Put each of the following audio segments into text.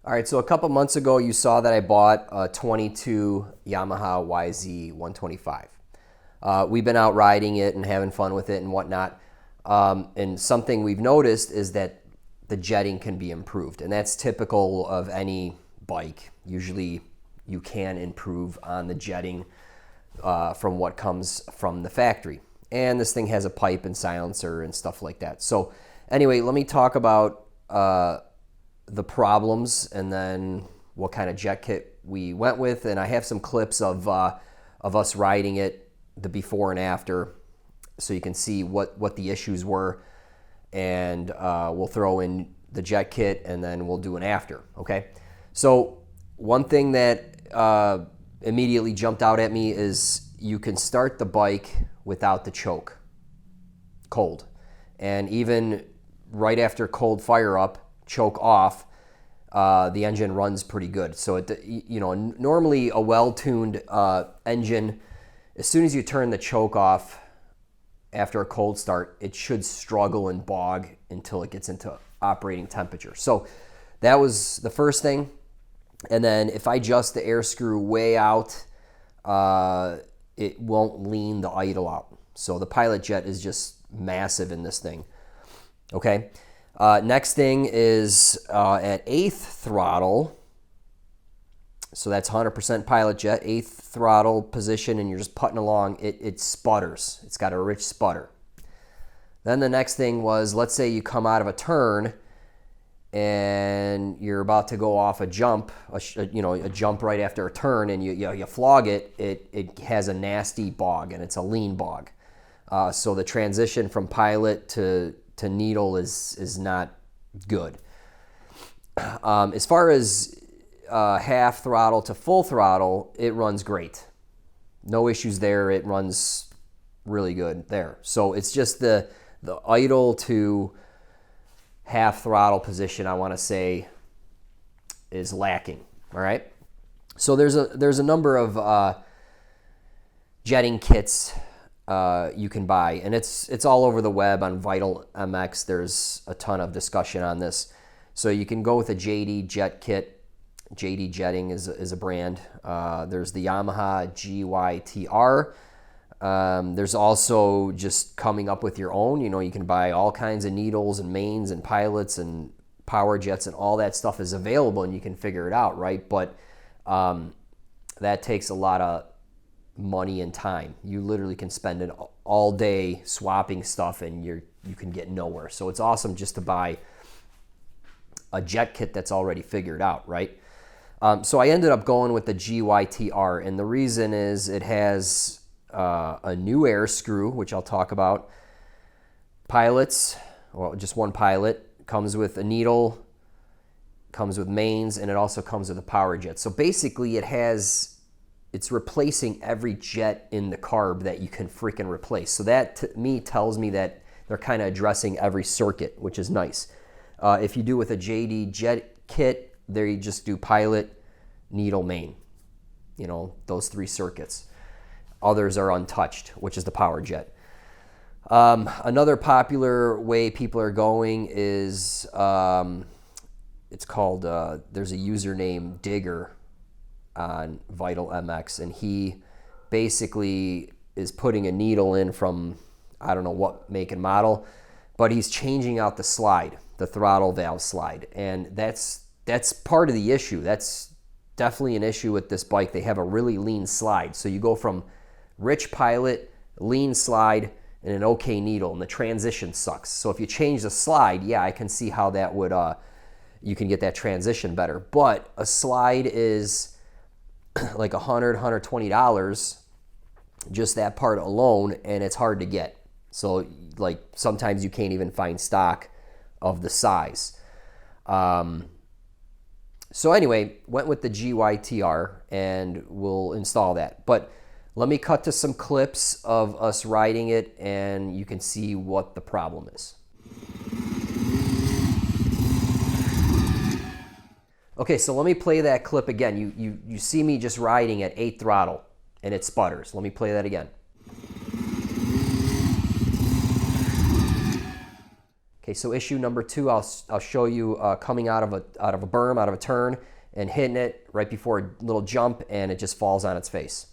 All right, so a couple months ago, you saw that I bought a 22 Yamaha YZ125. We've been out riding it and having fun with it and whatnot. And something we've noticed is that the jetting can be improved. And that's typical of any bike. Usually you can improve on the jetting from what comes from the factory. And this thing has a pipe and silencer and stuff like that. So anyway, let me talk about the problems and then what kind of jet kit we went with. And I have some clips of us riding it, the before and after, so you can see what the issues were. And we'll throw in the jet kit and then we'll do an after, okay? So one thing that immediately jumped out at me is you can start the bike without the choke, cold. And even right after cold fire up, choke off, the engine runs pretty good. So normally a well-tuned engine, as soon as you turn the choke off after a cold start, it should struggle and bog until it gets into operating temperature. So that was the first thing. And then if I adjust the air screw way out, it won't lean the idle out. So the pilot jet is just massive in this thing. Okay. Next thing is at 8th throttle. So that's 100% pilot jet, 8th throttle position, and you're just putting along. It sputters. It's got a rich sputter. Then the next thing was, let's say you come out of a turn and you're about to go off a jump, a jump right after a turn, and you flog it. It has a nasty bog, and it's a lean bog. So the transition from pilot to needle is not good. As far as half throttle to full throttle, it runs great. No issues there. It runs really good there. So it's just the idle to half throttle position, I want to say, is lacking. All right. So there's a number of jetting kits you can buy, and it's all over the web on Vital MX. There's a ton of discussion on this. So you can go with a JD jet kit. JD Jetting is a brand. There's the Yamaha GYTR. There's also just coming up with your own. You can buy all kinds of needles and mains and pilots and power jets, and all that stuff is available, and you can figure it out, right? But that takes a lot of money and time. You literally can spend it all day swapping stuff, and you can get nowhere. So it's awesome just to buy a jet kit that's already figured out, right? So I ended up going with the GYTR, and the reason is it has a new air screw, which I'll talk about. Pilots, well, just one pilot, comes with a needle, comes with mains, and it also comes with a power jet. So basically it's replacing every jet in the carb that you can freaking replace. So that to me tells me that they're kind of addressing every circuit, which is nice. If you do with a JD jet kit, there you just do pilot, needle, main. Those three circuits. Others are untouched, which is the power jet. Another popular way people are going is it's called, there's a username Digger on Vital MX, and he basically is putting a needle in from I don't know what make and model, but he's changing out the slide, the throttle valve slide, and that's part of the issue. That's definitely an issue with this bike. They have a really lean slide, so you go from rich pilot, lean slide, and an okay needle, and the transition sucks. So if you change the slide, yeah, I can see how that would you can get that transition better. But a slide is like $100, $120, just that part alone, and it's hard to get. So like sometimes you can't even find stock of the size. So anyway, went with the GYTR, and we'll install that. But let me cut to some clips of us riding it, and you can see what the problem is. Okay, so let me play that clip again. You see me just riding at 8th throttle, and it sputters. Let me play that again. Okay, so issue number 2, I'll show you coming out of a berm, out of a turn, and hitting it right before a little jump, and it just falls on its face.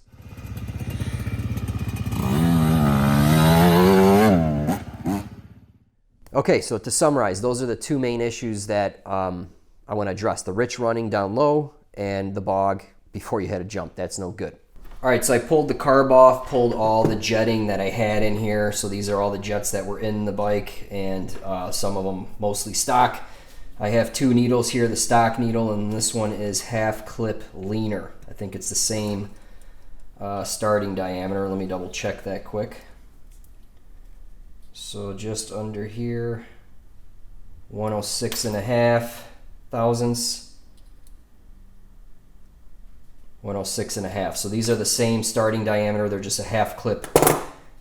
Okay, so to summarize, those are the 2 main issues that I want to address: the rich running down low and the bog before you hit a jump. That's no good. All right, so I pulled the carb off, pulled all the jetting that I had in here. So these are all the jets that were in the bike, and some of them mostly stock. I have 2 needles here, the stock needle, and this one is half clip leaner. I think it's the same starting diameter. Let me double check that quick. So just under here, 106.5 thousandths. 106.5. So these are the same starting diameter. They're just a half clip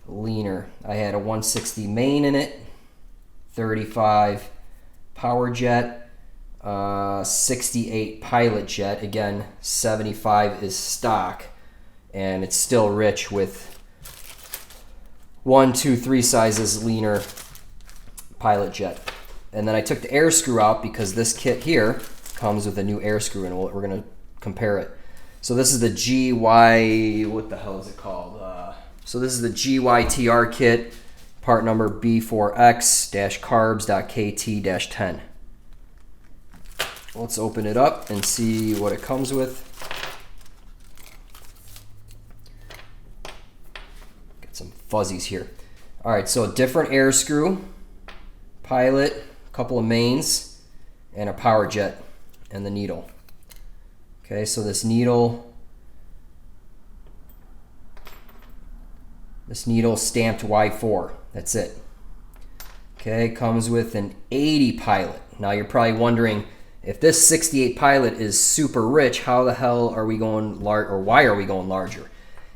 leaner. I had a 160 main in it, 35 power jet, 68 pilot jet. Again, 75 is stock, and it's still rich with 1, 2, 3 sizes leaner pilot jet. And then I took the air screw out because this kit here comes with a new air screw, and we're going to compare it. So this is the what the hell is it called? So this is the GYTR kit, part number B4X-carbs.KT-10. Let's open it up and see what it comes with. Got some fuzzies here. All right, so a different air screw, pilot, a couple of mains, and a power jet, and the needle. Okay, so this needle stamped Y4. That's it. Okay, comes with an 80 pilot. Now you're probably wondering, if this 68 pilot is super rich, how the hell are we going large, or why are we going larger?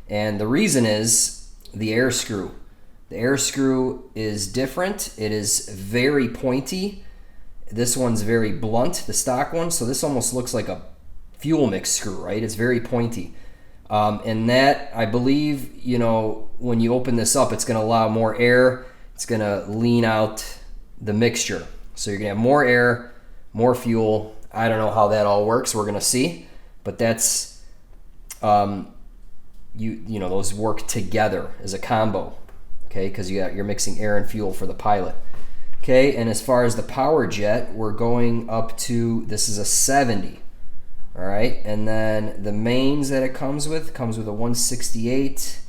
And the reason is the air screw. The air screw is different. It is very pointy. This one's very blunt, the stock one. So this almost looks like a fuel mix screw, right? It's very pointy. And that, I believe, you know, when you open this up, it's going to allow more air. It's going to lean out the mixture. So you're going to have more air, more fuel. I don't know how that all works. We're going to see. But that's, you know, those work together as a combo, okay? Because you're mixing air and fuel for the pilot. Okay, and as far as the power jet, we're going up to, this is a 70. All right, and then the mains that it comes with a 168,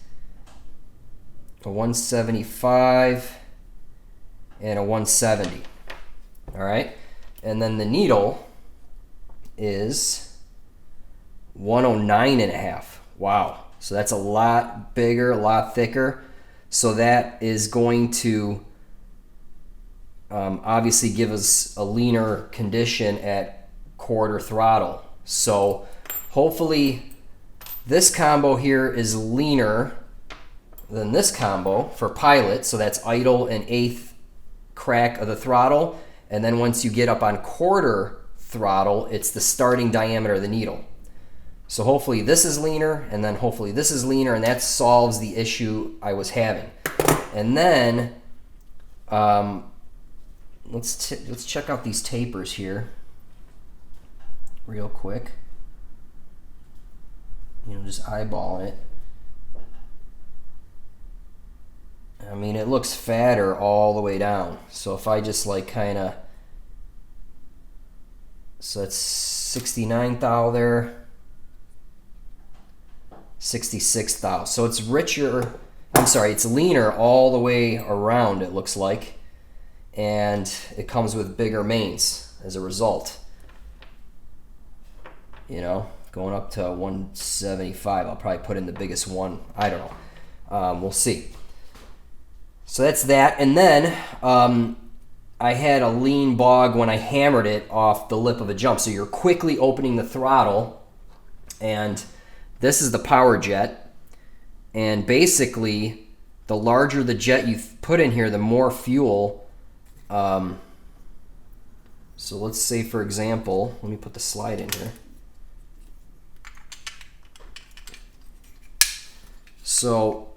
a 175, and a 170. All right, and then the needle is 109.5. Wow, so that's a lot bigger, a lot thicker. So that is going to obviously give us a leaner condition at quarter throttle. So hopefully this combo here is leaner than this combo for pilot. So that's idle and 1/8 crack of the throttle. And then once you get up on quarter throttle, it's the starting diameter of the needle. So hopefully this is leaner, and then hopefully this is leaner, and that solves the issue I was having. And then let's check out these tapers here real quick. You know, just eyeballing it. I mean, it looks fatter all the way down. So if I just like kind of, so that's 69 thou there, 66 thou. So it's richer, I'm sorry, it's leaner all the way around, it looks like. And it comes with bigger mains as a result. You know, going up to 175. I'll probably put in the biggest one. I don't know. We'll see. So that's that. And then I had a lean bog when I hammered it off the lip of a jump. So you're quickly opening the throttle. And this is the power jet. And basically, the larger the jet you put in here, the more fuel. So let's say, for example, let me put the slide in here. So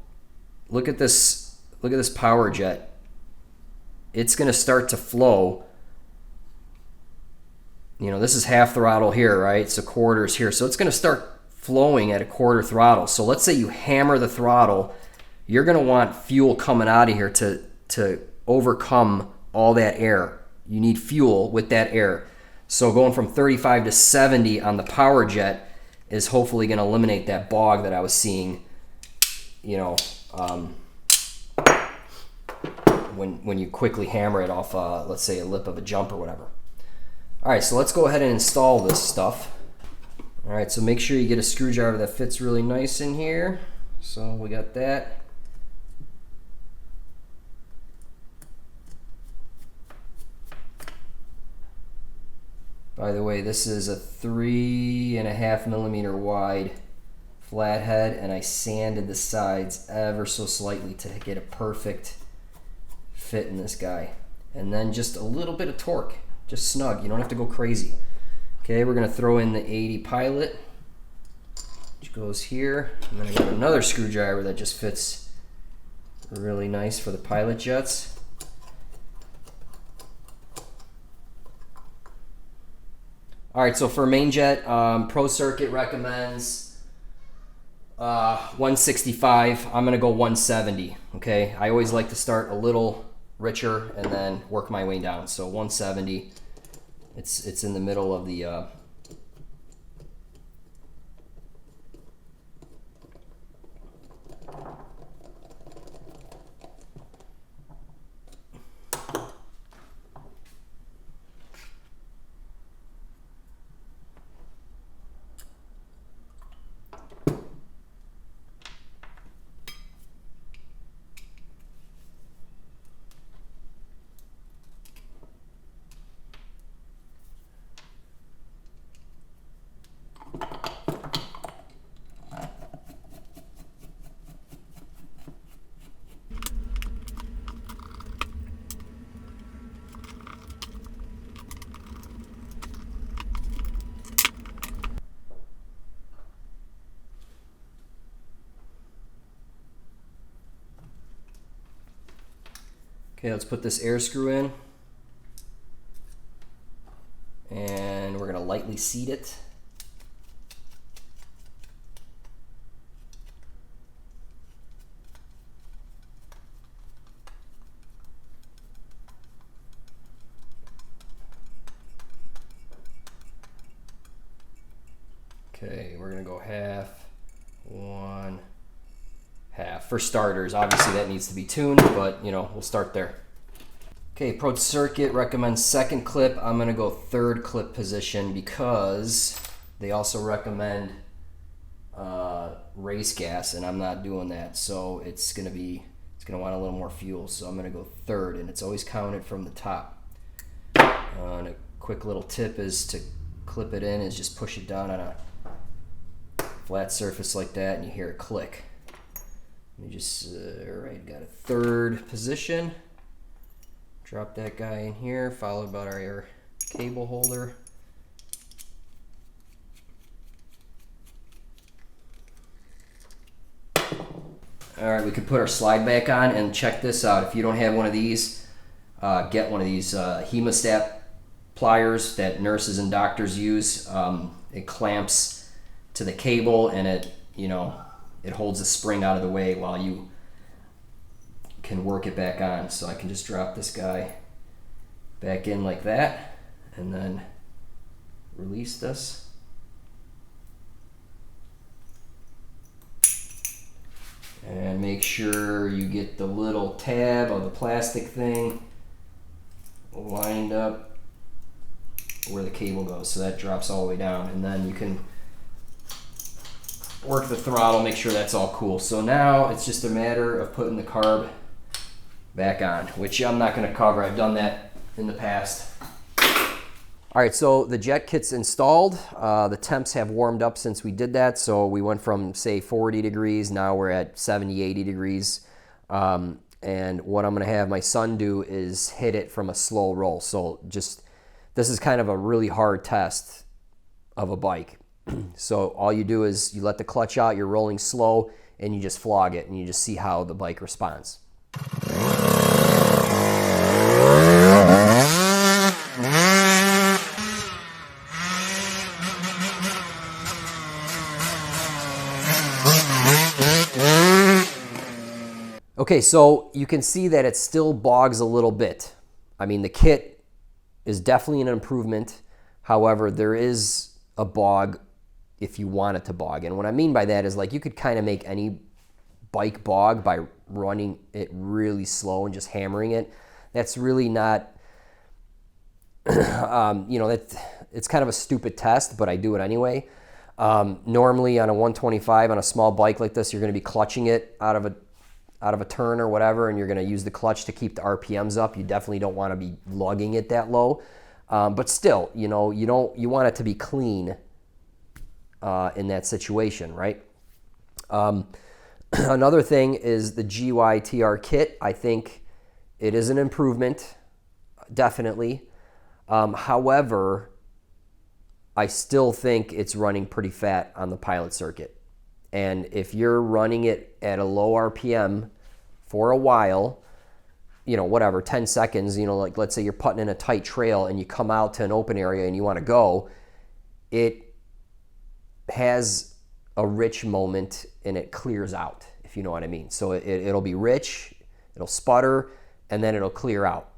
look at this power jet. it's going to start to flow. You know, this is half throttle here, right? So quarters here. So it's going to start flowing at a quarter throttle. So let's say you hammer the throttle. You're going to want fuel coming out of here to overcome all that air. You need fuel with that air. So going from 35 to 70 on the power jet is hopefully going to eliminate that bog that I was seeing, you know, when you quickly hammer it off, let's say, a lip of a jump or whatever. All right, so let's go ahead and install this stuff. All right, so make sure you get a screwdriver that fits really nice in here. So we got that. By the way, this is a 3.5 millimeter wide flathead, and I sanded the sides ever so slightly to get a perfect fit in this guy. And then just a little bit of torque, just snug. You don't have to go crazy. Okay, we're gonna throw in the 80 pilot, which goes here. And then I got another screwdriver that just fits really nice for the pilot jets. All right, so for main jet, Pro Circuit recommends 165. I'm gonna go 170, okay? I always like to start a little richer and then work my way down. So 170, it's in the middle of the Okay, let's put this air screw in, and we're gonna lightly seat it. Okay, we're gonna go half, 1, half. For starters, obviously that needs to be tuned, but you know, we'll start there. Okay, Pro Circuit recommends second clip. I'm gonna go third clip position because they also recommend race gas, and I'm not doing that. So it's gonna want a little more fuel. So I'm gonna go third, and it's always counted from the top. And a quick little tip is to clip it in is just push it down on a flat surface like that, and you hear it click. You just, all right, got a third position. Drop that guy in here, followed by our cable holder. All right, we can put our slide back on, and check this out. If you don't have one of these, get one of these hemostat pliers that nurses and doctors use. It clamps to the cable, and it holds the spring out of the way while you can work it back on. So I can just drop this guy back in like that, and then release this. And make sure you get the little tab of the plastic thing lined up where the cable goes, so that drops all the way down, and then you can work the throttle, make sure that's all cool. So now it's just a matter of putting the carb back on, which I'm not going to cover. I've done that in the past. All right, so the jet kit's installed. The temps have warmed up since we did that. So we went from, say, 40 degrees. Now we're at 70, 80 degrees. And what I'm going to have my son do is hit it from a slow roll. So this is kind of a really hard test of a bike. So all you do is you let the clutch out, you're rolling slow, and you just flog it, and you just see how the bike responds. Okay, so you can see that it still bogs a little bit. I mean, the kit is definitely an improvement. However, there is a bog if you want it to bog. And what I mean by that is, like, you could kind of make any bike bog by running it really slow and just hammering it. That's really not, it's kind of a stupid test, but I do it anyway. Normally on a 125 on a small bike like this, you're going to be clutching it out of a turn or whatever, and you're going to use the clutch to keep the RPMs up. You definitely don't want to be lugging it that low. But still, you want it to be clean in that situation, right? Another thing is the GYTR kit. I think it is an improvement, definitely. However, I still think it's running pretty fat on the pilot circuit. And if you're running it at a low RPM for a while, whatever, 10 seconds, like let's say you're putting in a tight trail and you come out to an open area and you want to go, it has a rich moment and it clears out, if you know what I mean. So it'll be rich, it'll sputter, and then it'll clear out.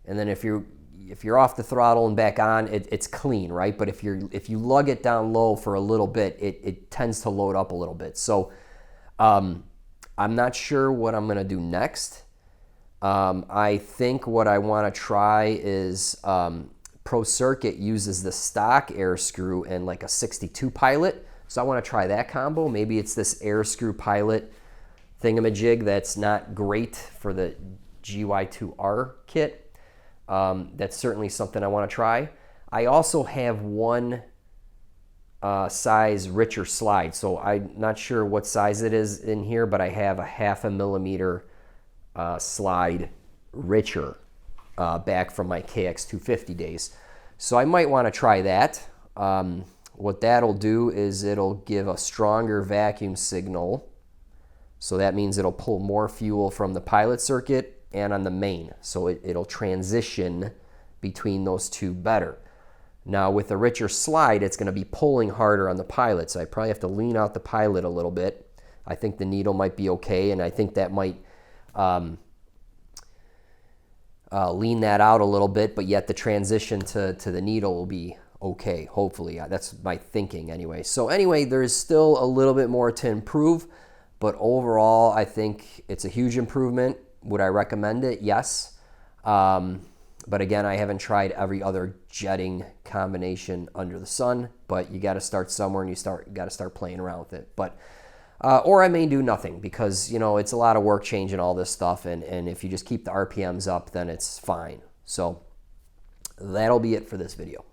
And then if you're off the throttle and back on, it's clean, right? But if you lug it down low for a little bit, it tends to load up a little bit. So I'm not sure what I'm gonna do next. I think what I want to try is Pro Circuit uses the stock air screw and like a 62 pilot. So I want to try that combo. Maybe it's this air screw pilot thingamajig that's not great for the GY2R kit. That's certainly something I want to try. I also have one size richer slide. So I'm not sure what size it is in here, but I have a 0.5 millimeter slide richer back from my KX250 days. So I might want to try that. What that'll do is it'll give a stronger vacuum signal. So that means it'll pull more fuel from the pilot circuit and on the main. So it'll transition between those two better. Now with a richer slide, it's going to be pulling harder on the pilot. So I probably have to lean out the pilot a little bit. I think the needle might be okay, and I think that might lean that out a little bit, but yet the transition to the needle will be okay, hopefully. That's my thinking anyway. So anyway, there's still a little bit more to improve, but overall, I think it's a huge improvement. Would I recommend it? Yes. But again, I haven't tried every other jetting combination under the sun, but you got to start somewhere and you got to start playing around with it. But or I may do nothing because, it's a lot of work changing all this stuff, and if you just keep the RPMs up, then it's fine. So that'll be it for this video.